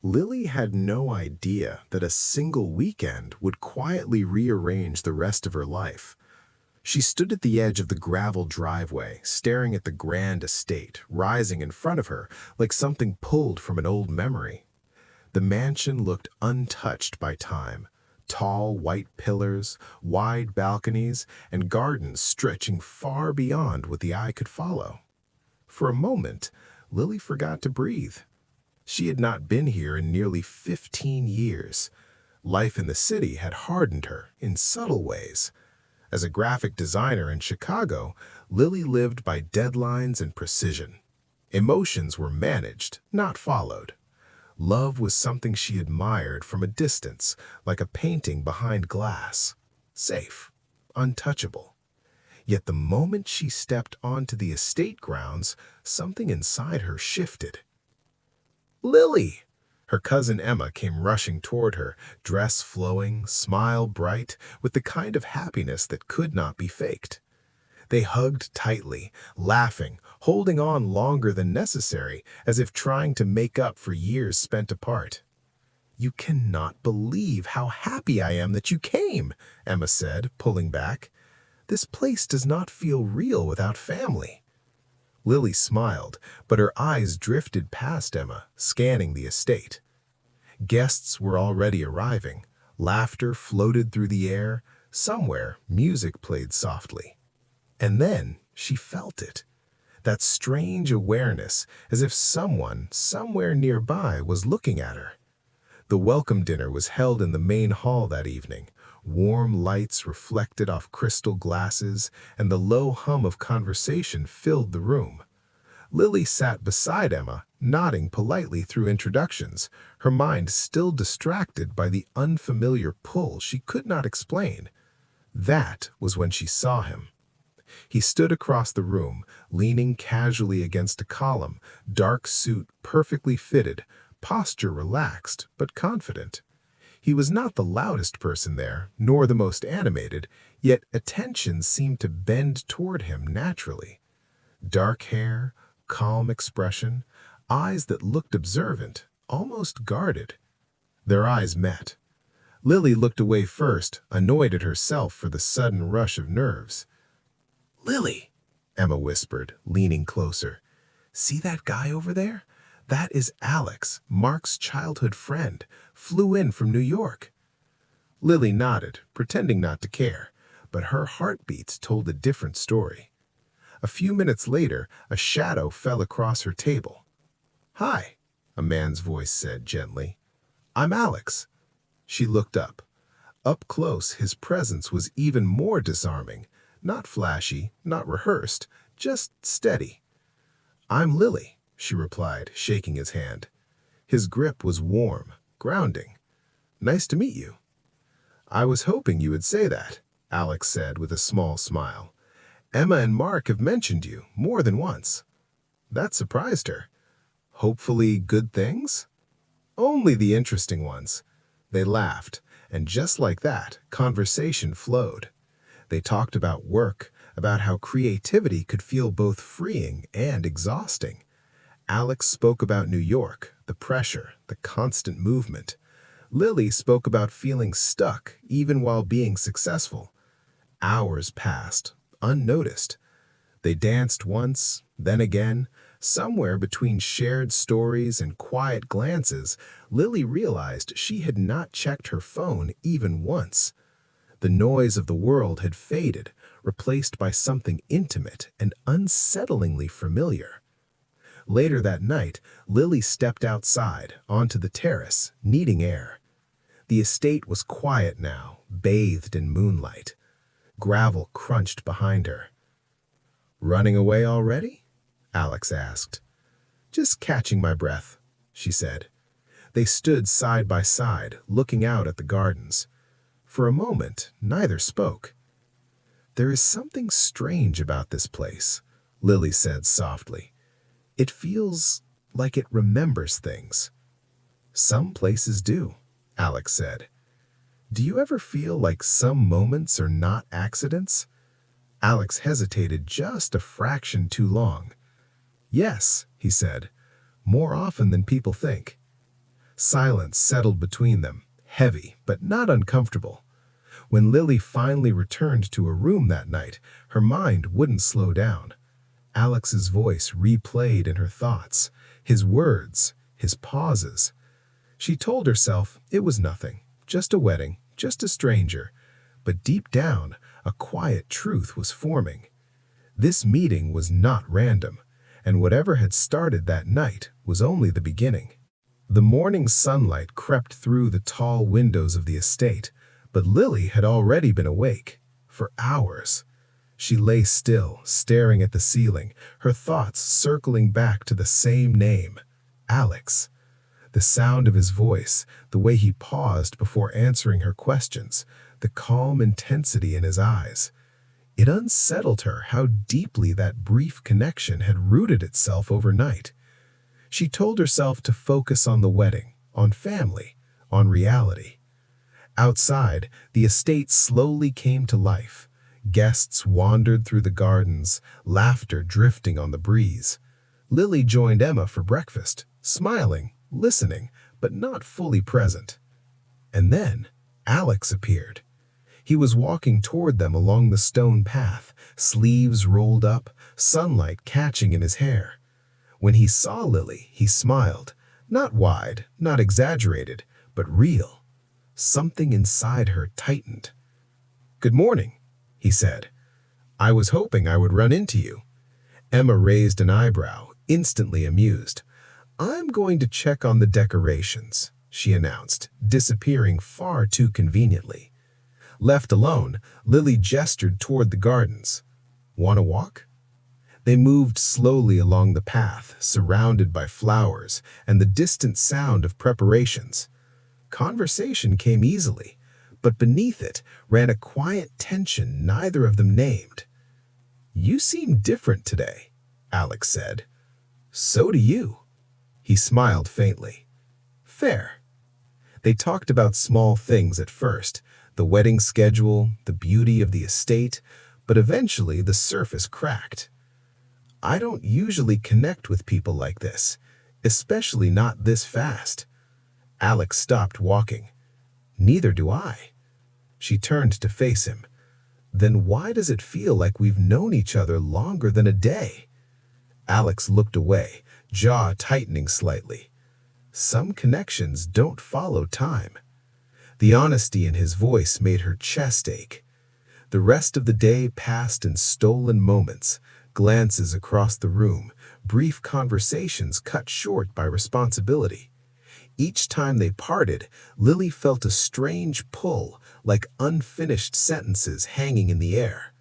Lily had no idea that a single weekend would quietly rearrange the rest of her life. She stood at the edge of the gravel driveway, staring at the grand estate rising in front of her like something pulled from an old memory. The mansion looked untouched by time. Tall white pillars, wide balconies, and gardens stretching far beyond what the eye could follow. For a moment, Lily forgot to breathe. She had not been here in nearly 15 years. Life in the city had hardened her in subtle ways. As a graphic designer in Chicago, Lily lived by deadlines and precision. Emotions were managed, not followed. Love was something she admired from a distance, like a painting behind glass. Safe, untouchable. Yet the moment she stepped onto the estate grounds, something inside her shifted. Lily! Her cousin Emma came rushing toward her, dress flowing, smile bright, with the kind of happiness that could not be faked. They hugged tightly, laughing, holding on longer than necessary, as if trying to make up for years spent apart. "You cannot believe how happy I am that you came," Emma said, pulling back. "This place does not feel real without family." Lily smiled, but her eyes drifted past Emma, scanning the estate. Guests were already arriving. Laughter floated through the air. Somewhere, music played softly. And then she felt it. That strange awareness, as if someone, somewhere nearby, was looking at her. The welcome dinner was held in the main hall that evening. Warm lights reflected off crystal glasses, and the low hum of conversation filled the room. Lily sat beside Emma, nodding politely through introductions, her mind still distracted by the unfamiliar pull she could not explain. That was when she saw him. He stood across the room, leaning casually against a column, dark suit perfectly fitted, posture relaxed but confident. He was not the loudest person there, nor the most animated, yet attention seemed to bend toward him naturally. Dark hair, calm expression, eyes that looked observant, almost guarded. Their eyes met. Lily looked away first, annoyed at herself for the sudden rush of nerves. "Lily," Emma whispered, leaning closer. "See that guy over there? That is Alex, Mark's childhood friend, flew in from New York." Lily nodded, pretending not to care, but her heartbeats told a different story. A few minutes later, a shadow fell across her table. "Hi," a man's voice said gently. "I'm Alex." She looked up. Up close, his presence was even more disarming. Not flashy, not rehearsed, just steady. "I'm Lily," she replied, shaking his hand. His grip was warm, grounding. "Nice to meet you." "I was hoping you would say that," Alex said with a small smile. "Emma and Mark have mentioned you more than once." That surprised her. "Hopefully good things?" "Only the interesting ones." They laughed, and just like that, conversation flowed. They talked about work, about how creativity could feel both freeing and exhausting. Alex spoke about New York, the pressure, the constant movement. Lily spoke about feeling stuck even while being successful. Hours passed, unnoticed. They danced once, then again. Somewhere between shared stories and quiet glances, Lily realized she had not checked her phone even once. The noise of the world had faded, replaced by something intimate and unsettlingly familiar. Later that night, Lily stepped outside, onto the terrace, needing air. The estate was quiet now, bathed in moonlight. Gravel crunched behind her. "Running away already?" Alex asked. "Just catching my breath," she said. They stood side by side, looking out at the gardens. For a moment, neither spoke. "There is something strange about this place," Lily said softly. "It feels like it remembers things." "Some places do," Alex said. "Do you ever feel like some moments are not accidents?" Alex hesitated just a fraction too long. "Yes," he said, "more often than people think." Silence settled between them, heavy but not uncomfortable. When Lily finally returned to her room that night, her mind wouldn't slow down. Alex's voice replayed in her thoughts, his words, his pauses. She told herself it was nothing, just a wedding, just a stranger. But deep down, a quiet truth was forming. This meeting was not random, and whatever had started that night was only the beginning. The morning sunlight crept through the tall windows of the estate, but Lily had already been awake for hours. She lay still, staring at the ceiling, her thoughts circling back to the same name, Alex. The sound of his voice, the way he paused before answering her questions, the calm intensity in his eyes. It unsettled her how deeply that brief connection had rooted itself overnight. She told herself to focus on the wedding, on family, on reality. Outside, the estate slowly came to life. Guests wandered through the gardens, laughter drifting on the breeze. Lily joined Emma for breakfast, smiling, listening, but not fully present. And then Alex appeared. He was walking toward them along the stone path, sleeves rolled up, sunlight catching in his hair. When he saw Lily, he smiled, not wide, not exaggerated, but real. Something inside her tightened. "Good morning," he said. "I was hoping I would run into you." Emma raised an eyebrow, instantly amused. "I'm going to check on the decorations," she announced, disappearing far too conveniently. Left alone, Lily gestured toward the gardens. "Want a walk?" They moved slowly along the path, surrounded by flowers and the distant sound of preparations. Conversation came easily, but beneath it ran a quiet tension neither of them named. "You seem different today," Alex said. "So do you." He smiled faintly. "Fair." They talked about small things at first, the wedding schedule, the beauty of the estate, but eventually the surface cracked. "I don't usually connect with people like this, especially not this fast." Alex stopped walking. "Neither do I." She turned to face him. "Then why does it feel like we've known each other longer than a day?" Alex looked away, jaw tightening slightly. Some connections don't follow time. The honesty in his voice made her chest ache. The rest of the day passed in stolen moments, glances across the room, brief conversations cut short by responsibility. Each time they parted, Lily felt a strange pull, like unfinished sentences hanging in the air.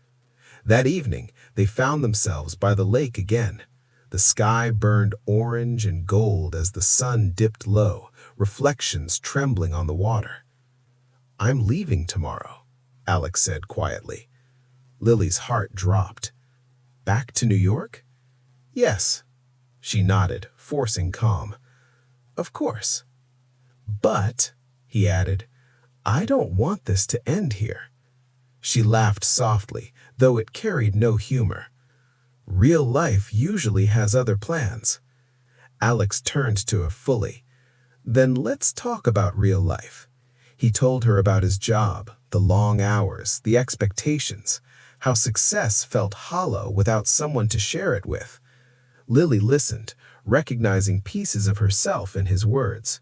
That evening, they found themselves by the lake again. The sky burned orange and gold as the sun dipped low, reflections trembling on the water. "I'm leaving tomorrow," Alex said quietly. Lily's heart dropped. "Back to New York?" "Yes." She nodded, forcing calm. "Of course." "But," he added, "I don't want this to end here." She laughed softly, though it carried no humor. "Real life usually has other plans." Alex turned to her fully. "Then let's talk about real life." He told her about his job, the long hours, the expectations, how success felt hollow without someone to share it with. Lily listened, recognizing pieces of herself in his words.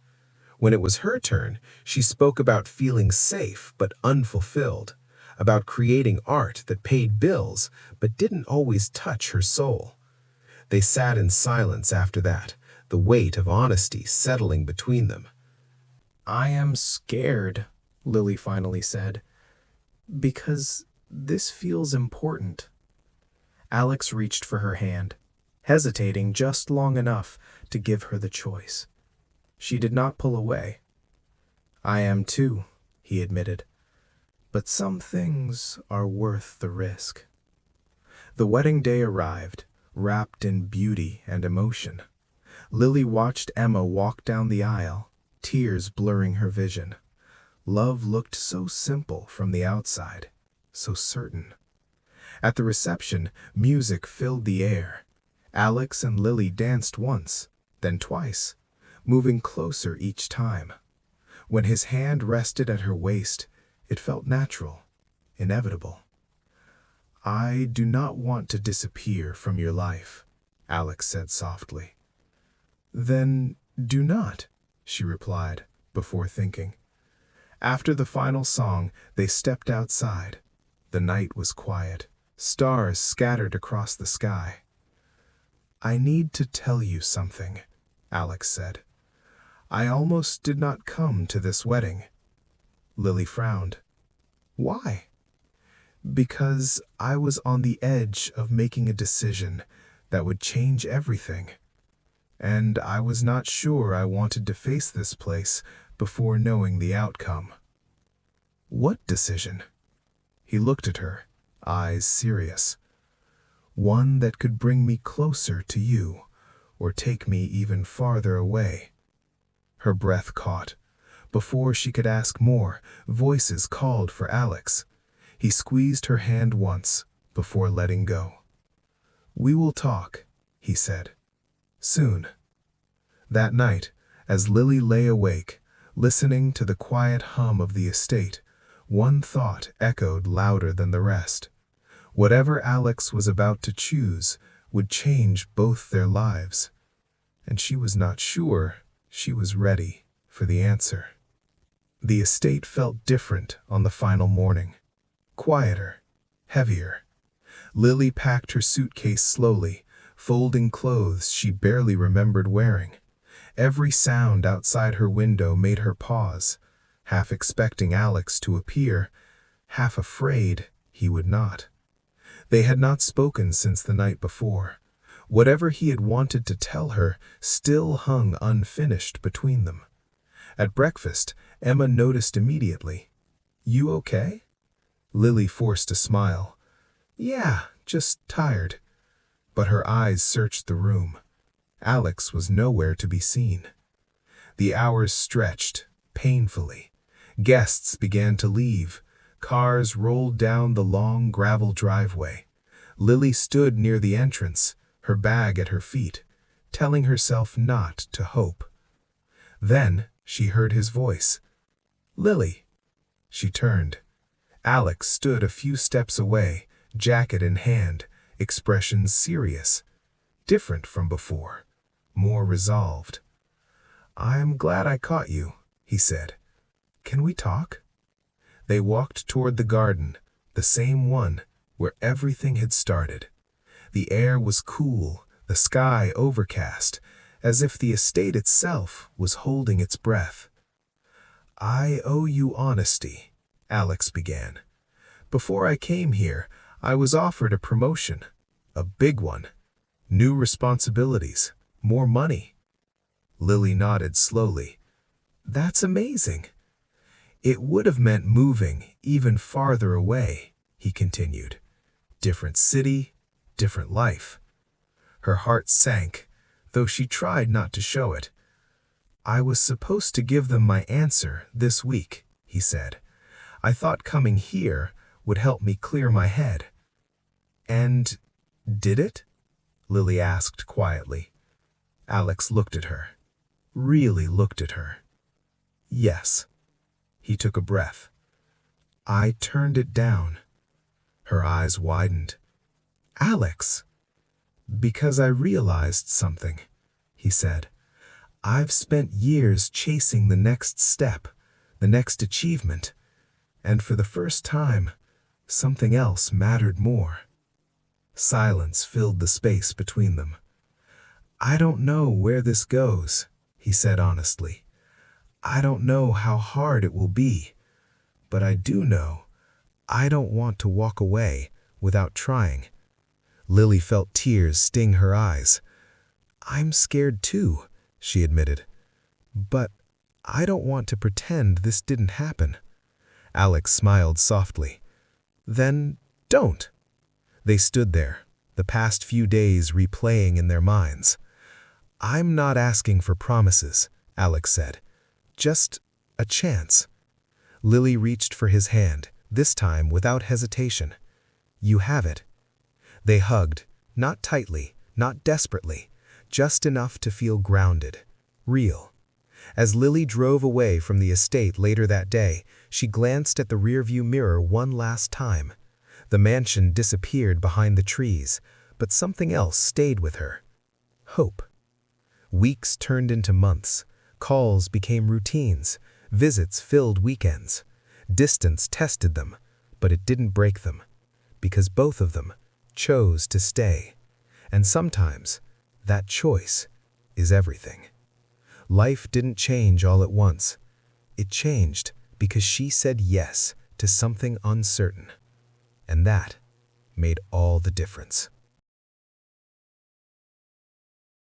When it was her turn, she spoke about feeling safe but unfulfilled, about creating art that paid bills but didn't always touch her soul. They sat in silence after that, the weight of honesty settling between them. "I am scared," Lily finally said, "because this feels important." Alex reached for her hand, hesitating just long enough to give her the choice. She did not pull away. "I am too," he admitted, "but some things are worth the risk." The wedding day arrived, wrapped in beauty and emotion. Lily watched Emma walk down the aisle, tears blurring her vision. Love looked so simple from the outside, so certain. At the reception, music filled the air. Alex and Lily danced once, then twice. moving closer each time. When his hand rested at her waist, it felt natural, inevitable. "I do not want to disappear from your life," Alex said softly. "Then do not," she replied, before thinking. After the final song, they stepped outside. The night was quiet, stars scattered across the sky. "I need to tell you something," Alex said. "I almost did not come to this wedding." Lily frowned. "Why?" "Because I was on the edge of making a decision that would change everything. And I was not sure I wanted to face this place before knowing the outcome." "What decision?" He looked at her, eyes serious. "One that could bring me closer to you, or take me even farther away." Her breath caught. Before she could ask more, voices called for Alex. He squeezed her hand once, before letting go. "We will talk," he said. "Soon." That night, as Lily lay awake, listening to the quiet hum of the estate, one thought echoed louder than the rest. Whatever Alex was about to choose would change both their lives, and she was not sure she was ready for the answer. The estate felt different on the final morning. Quieter, heavier. Lily packed her suitcase slowly, folding clothes she barely remembered wearing. Every sound outside her window made her pause, half expecting Alex to appear, half afraid he would not. They had not spoken since the night before. Whatever he had wanted to tell her still hung unfinished between them. At breakfast, Emma noticed immediately. "You okay?" Lily forced a smile. "Yeah, just tired." But her eyes searched the room. Alex was nowhere to be seen. The hours stretched, painfully. Guests began to leave. Cars rolled down the long gravel driveway. Lily stood near the entrance, her bag at her feet, telling herself not to hope. Then she heard his voice. "Lily." She turned. Alex stood a few steps away, jacket in hand, expression serious. Different from before, more resolved. "I am glad I caught you," he said. "Can we talk?" They walked toward the garden, the same one where everything had started. The air was cool, the sky overcast, as if the estate itself was holding its breath. "I owe you honesty," Alex began. "Before I came here, I was offered a promotion, a big one. New responsibilities, more money." Lily nodded slowly. "That's amazing." "It would have meant moving even farther away," he continued. "Different city, different life." Her heart sank, though she tried not to show it. "I was supposed to give them my answer this week," he said. "I thought coming here would help me clear my head." "And did it?" Lily asked quietly. Alex looked at her. Really looked at her. "Yes." He took a breath. "I turned it down." Her eyes widened. "Alex." "Because I realized something," he said. "I've spent years chasing the next step, the next achievement, and for the first time, something else mattered more." Silence filled the space between them. "I don't know where this goes," he said honestly. "I don't know how hard it will be, but I do know I don't want to walk away without trying." Lily felt tears sting her eyes. "I'm scared too," she admitted. "But I don't want to pretend this didn't happen." Alex smiled softly. "Then don't." They stood there, the past few days replaying in their minds. "I'm not asking for promises," Alex said. "Just a chance." Lily reached for his hand, this time without hesitation. "You have it." They hugged, not tightly, not desperately, just enough to feel grounded, real. As Lily drove away from the estate later that day, she glanced at the rearview mirror one last time. The mansion disappeared behind the trees, but something else stayed with her. Hope. Weeks turned into months. Calls became routines. Visits filled weekends. Distance tested them, but it didn't break them, because both of them chose to stay. And sometimes, that choice is everything. Life didn't change all at once. It changed because she said yes to something uncertain. And that made all the difference.